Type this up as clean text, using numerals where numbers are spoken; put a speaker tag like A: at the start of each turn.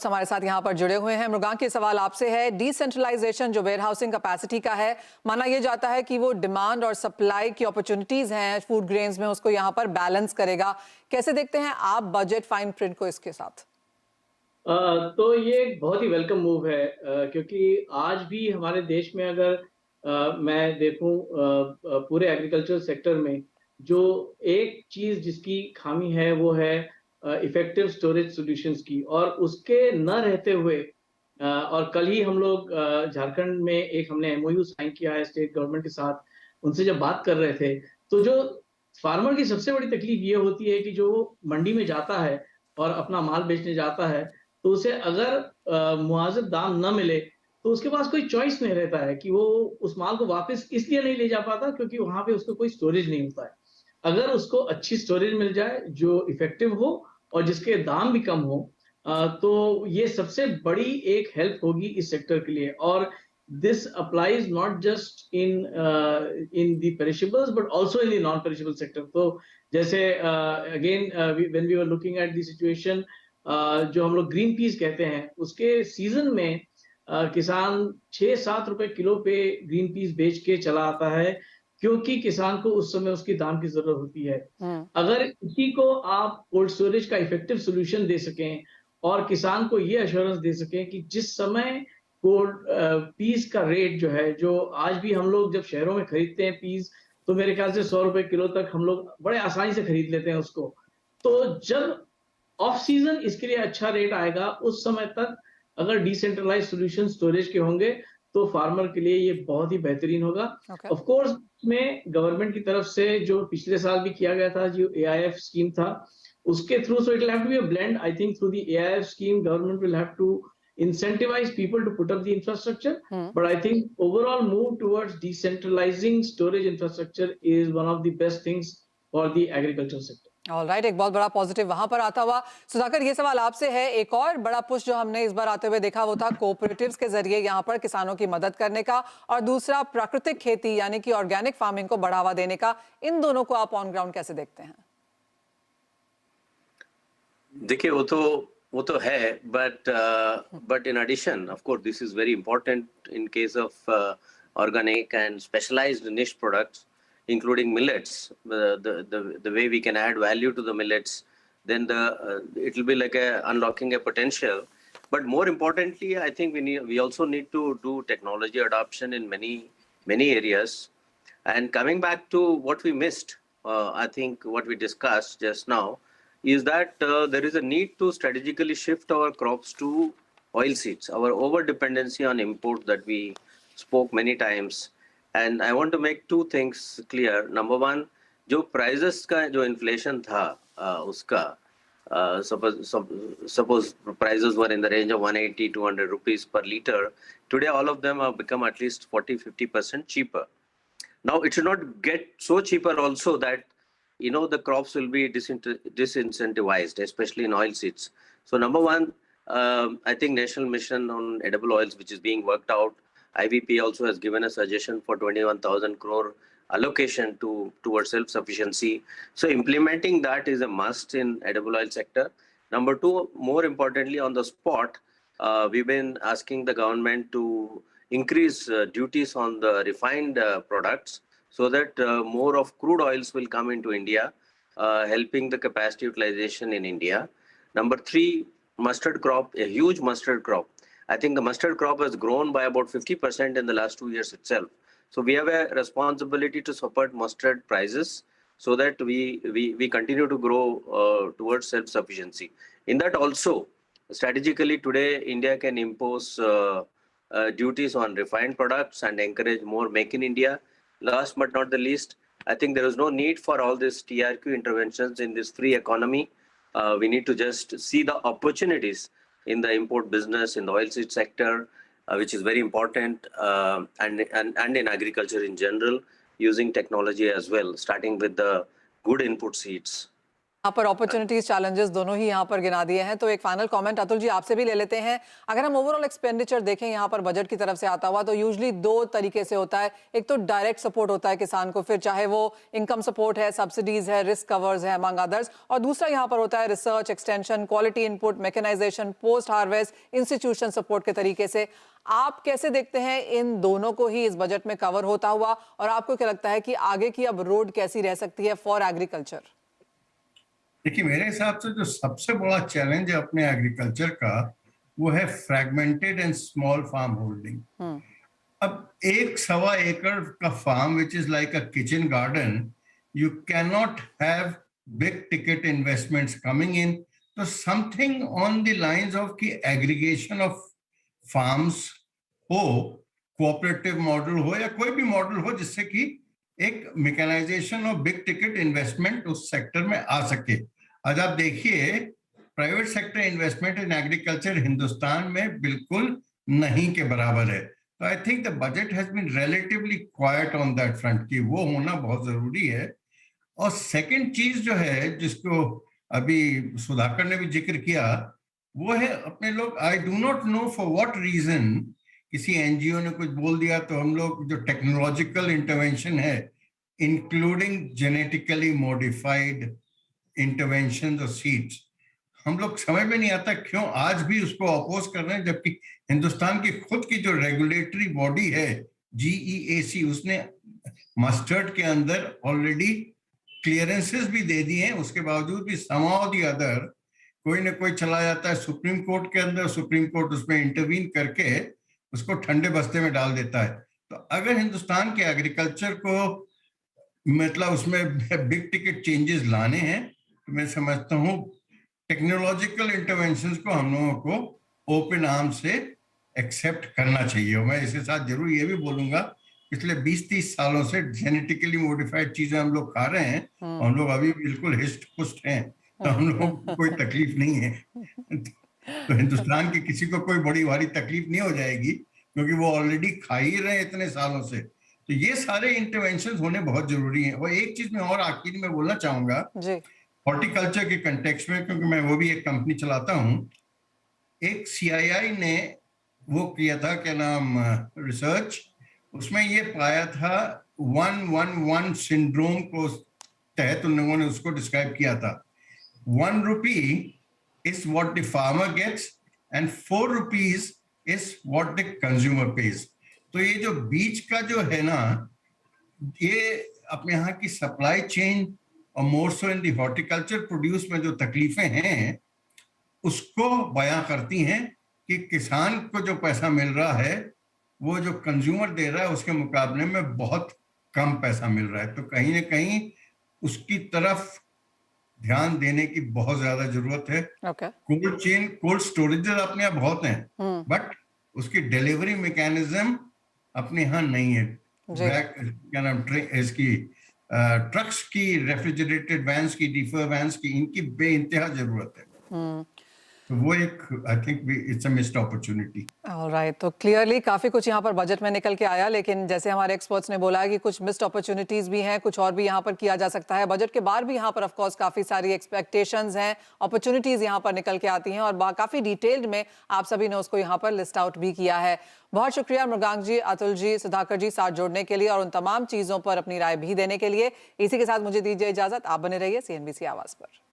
A: हमारे साथ यहाँ पर जुड़े हुए हैं। मृगांक, के सवाल आपसे है, डिसेंट्रलाइजेशन जो वेयर हाउसिंग कैपेसिटी का है, माना यह जाता है कि वो डिमांड और सप्लाई की अपॉर्चुनिटीज हैं फूड ग्रेन्स में, उसको यहाँ पर बैलेंस करेगा। कैसे देखते हैं आप बजट फाइन प्रिंट को इसके साथ?
B: तो ये एक बहुत ही वेलकम मूव है, क्योंकि आज भी हमारे देश में अगर मैं देखूं, पूरे एग्रीकल्चर सेक्टर में जो एक चीज जिसकी खामी है वो है इफेक्टिव स्टोरेज सॉल्यूशंस की, और उसके न रहते हुए और कल ही हम लोग झारखंड में एक हमने एमओयू साइन किया है स्टेट गवर्नमेंट के साथ। उनसे जब बात कर रहे थे तो जो फार्मर की सबसे बड़ी तकलीफ ये होती है कि जो मंडी में जाता है और अपना माल बेचने जाता है, तो उसे अगर मुआवजा दाम न मिले तो उसके पास कोई चॉइस नहीं रहता है कि वो उस माल को वापस इसलिए नहीं ले जा पाता क्योंकि वहां पे उसको कोई स्टोरेज नहीं होता है। अगर उसको अच्छी स्टोरेज मिल जाए जो इफेक्टिव हो और जिसके दाम भी कम हो, तो ये सबसे बड़ी एक हेल्प होगी इस सेक्टर के लिए। और this applies not just in the perishables but also in the non perishable sector। तो जैसे again when we were looking at the situation, जो हम लोग ग्रीन पीस कहते हैं उसके सीजन में किसान 6-7 रुपए किलो पे ग्रीन पीस बेच के चला आता है, क्योंकि किसान को उस समय उसकी दाम की जरूरत होती है। अगर इसी को आप कोल्ड स्टोरेज का इफेक्टिव सोल्यूशन दे सकें और किसान को ये अश्योरेंस दे सकें कि जिस समय कोल्ड पीस का रेट जो है, जो आज भी हम लोग जब शहरों में खरीदते हैं पीस, तो मेरे ख्याल से 100 रुपए किलो तक हम लोग बड़े आसानी से खरीद लेते हैं उसको। तो जब ऑफ सीजन इसके लिए अच्छा रेट आएगा, उस समय तक अगर डिसेंट्रलाइज सॉल्यूशन स्टोरेज के होंगे तो फार्मर के लिए ये बहुत ही बेहतरीन होगा।
A: Okay.
B: ऑफ कोर्स में गवर्नमेंट की तरफ से जो पिछले साल भी किया गया था, जो एआईएफ स्कीम था, उसके through, so it will have to be a blend. I think through the AIF scheme government will have to incentivize people to put up the infrastructure, but I think overall move towards decentralizing storage infrastructure is one of the best things for the agriculture sector।
A: Alright, एक बहुत बड़ा positive वहां पर आता हुआ। सुधाकर, ये सवाल आपसे है, एक और बड़ा पुश जो हमने इस बार आते हुए देखा वो था कोऑपरेटिव्स के जरिए यहाँ पर किसानों की मदद करने का, और दूसरा प्राकृतिक खेती यानी कि ऑर्गेनिक फार्मिंग को बढ़ावा देने का। इन दोनों को आप ऑन ग्राउंड कैसे देखते हैं?
C: देखिए, वो तो है, but in addition, of course, this is very important in case of organic and specialized niche products, including millets. The way we can add value to the millets, then it will be like unlocking a potential. But more importantly, I think we also need to do technology adoption in many areas. And coming back to what we missed, I think what we discussed just now is that there is a need to strategically shift our crops to oilseeds, our over dependency on import that we spoke many times. And I want to make two things clear. Number one, जो prices का जो inflation था, उसका suppose prices were in the range of 180-200 rupees per liter. Today, all of them have become at least 40-50% cheaper. Now, it should not get so cheaper also that the crops will be disincentivized, especially in oilseeds. So number one, I think National Mission on Edible Oils, which is being worked out, IBP also has given a suggestion for 21,000 crore allocation towards self-sufficiency. So implementing that is a must in edible oil sector. Number two, more importantly, on the spot, we've been asking the government to increase duties on the refined products, so that more of crude oils will come into India, helping the capacity utilization in India. Number three, mustard crop, a huge mustard crop. I think the mustard crop has grown by about 50% in the last 2 years itself. So we have a responsibility to support mustard prices so that we continue to grow towards self-sufficiency. In that also, strategically today, India can impose duties on refined products and encourage more make in India. Last but not the least, I think there is no need for all these TRQ interventions in this free economy. We need to just see the opportunities in the import business, in the oilseed sector, which is very important, and in agriculture in general, using technology as well, starting with the good input seeds.
A: यहाँ पर opportunities challenges दोनों ही यहाँ पर गिना दिए हैं। तो एक फाइनल कमेंट अतुल जी आपसे भी ले लेते हैं। अगर हम ओवरऑल एक्सपेंडिचर देखें यहाँ पर बजट की तरफ से आता हुआ, तो यूजुअली दो तरीके से होता है। एक तो डायरेक्ट सपोर्ट होता है किसान को, फिर चाहे वो इनकम सपोर्ट है, सब्सिडीज है, रिस्क कवर्स है, अमंग अदर्स, और दूसरा यहाँ पर होता है research, extension, quality input, mechanisation, post harvest, institution support के तरीके से। आप कैसे देखते हैं इन दोनों को ही इस बजट में कवर होता हुआ, और आपको क्या लगता है कि आगे की अब रोड कैसी रह सकती है फॉर एग्रीकल्चर?
D: देखिए, मेरे हिसाब से जो सबसे बड़ा चैलेंज है अपने एग्रीकल्चर का, वो है fragmented and small farm holding. अब 1-1.25 एकड़ का farm which is like a kitchen garden, you can not have big ticket investments coming in. तो something on the lines of की एग्रीगेशन ऑफ फार्म्स हो, कोऑपरेटिव मॉडल हो या कोई भी मॉडल हो, जिससे कि एक मैकेनाइजेशन और बिग टिकट इन्वेस्टमेंट उस सेक्टर में आ सके। आज आप देखिए, private sector investment in agriculture Hindustan में बिल्कुल नहीं के बराबर है। तो I think the budget has been relatively quiet on that front, कि वो होना बहुत जरूरी है। और सेकंड चीज जो है, जिसको अभी सुधाकर ने भी जिक्र किया, वो है अपने लोग, I do not know for what reason, किसी एनजीओ ने कुछ बोल दिया तो हम लोग जो टेक्नोलॉजिकल इंटरवेंशन है, इंक्लूडिंग जेनेटिकली मॉडिफाइड इंटरवेंशन और सीड्स, हम लोग समझ में नहीं आता क्यों आज भी उसको अपोज कर रहे हैं, जबकि हिंदुस्तान की खुद की जो रेगुलेटरी बॉडी है GEAC, उसने मस्टर्ड के अंदर ऑलरेडी क्लियरेंसेस भी दे दिए हैं। उसके बावजूद भी समाउ दी अदर कोई ना कोई चला जाता है सुप्रीम कोर्ट के अंदर, सुप्रीम कोर्ट उसमें इंटरवीन करके उसको ठंडे बस्ते में डाल देता है। तो अगर हिंदुस्तान के एग्रीकल्चर को मतलब उसमें बिग टिकट चेंजेस लाने हैं, तो मैं समझता हूँ टेक्नोलॉजिकल इंटरवेंशंस को हम लोगों को ओपन आर्म से एक्सेप्ट करना चाहिए। और मैं इसके साथ जरूर ये भी बोलूंगा, पिछले 20-30 सालों से जेनेटिकली मॉडिफाइड चीजें हम लोग खा रहे हैं, और हम लोग अभी बिल्कुल हिस्ट पुष्ट हैं, तो हम लोगों को कोई तकलीफ नहीं है। तो हिंदुस्तान के किसी को कोई बड़ी भारी तकलीफ नहीं हो जाएगी, क्योंकि वो ऑलरेडी खा ही रहे हैं इतने सालों से। तो ये सारे इंटरवेंशन होने बहुत जरूरी हैं। और एक चीज मैं और आखिर में बोलना चाहूंगा हॉर्टिकल्चर के कंटेक्स्ट में, क्योंकि मैं वो भी एक कंपनी चलाता हूँ। एक CII ने वो किया था, क्या नाम, रिसर्च, उसमें ये पाया था 111 सिंड्रोम को तहत उन लोगों ने उसको डिस्क्राइब किया था। 1 rupee is what the farmer gets and 4 rupees is what the consumer pays. तो ये जो बीच का जो है ना, ये अपने यहाँ की सप्लाई चेन और मोर सो इन दी हॉर्टिकल्चर प्रोड्यूस में जो तकलीफें हैं, उसको बयां करती हैं कि किसान को जो पैसा मिल रहा है, वो जो कंज्यूमर दे रहा है उसके मुकाबले में बहुत कम पैसा मिल रहा है। तो कहीं ना कहीं उसकी तरफ ध्यान देने की बहुत ज्यादा जरूरत है। कोल्ड चेन, कोल्ड स्टोरेजेस अपने यहाँ बहुत हैं, बट उसकी डिलीवरी मैकेनिज्म अपने यहाँ नहीं है। क्या नाम, इसकी ट्रक्स की, रेफ्रिजरेटेड वैन्स की, डीफर वैन्स की, इनकी बेइंतहा जरूरत है। तो वो एक, I think it's a missed opportunity.
A: Alright, तो क्लियरली काफी कुछ यहाँ पर बजट में निकल के आया, लेकिन जैसे हमारे एक्सपर्ट्स ने बोला कि कुछ मिस्ड अपॉर्चुनिटीज भी हैं, कुछ और भी यहाँ पर किया जा सकता है। बजट के बाहर भी यहाँ पर ऑफ कोर्स काफी सारी एक्सपेक्टेशंस हैं, अपॉर्चुनिटीज यहाँ पर निकल के आती हैं, और काफी डिटेल्ड में आप सभी ने उसको यहाँ पर लिस्ट आउट भी किया है। बहुत शुक्रिया मृगांक जी, अतुल जी, सुधाकर जी, साथ जोड़ने के लिए और उन तमाम चीजों पर अपनी राय भी देने के लिए। इसी के साथ मुझे दीजिए इजाजत। आप बने रहिए CNBC आवाज पर।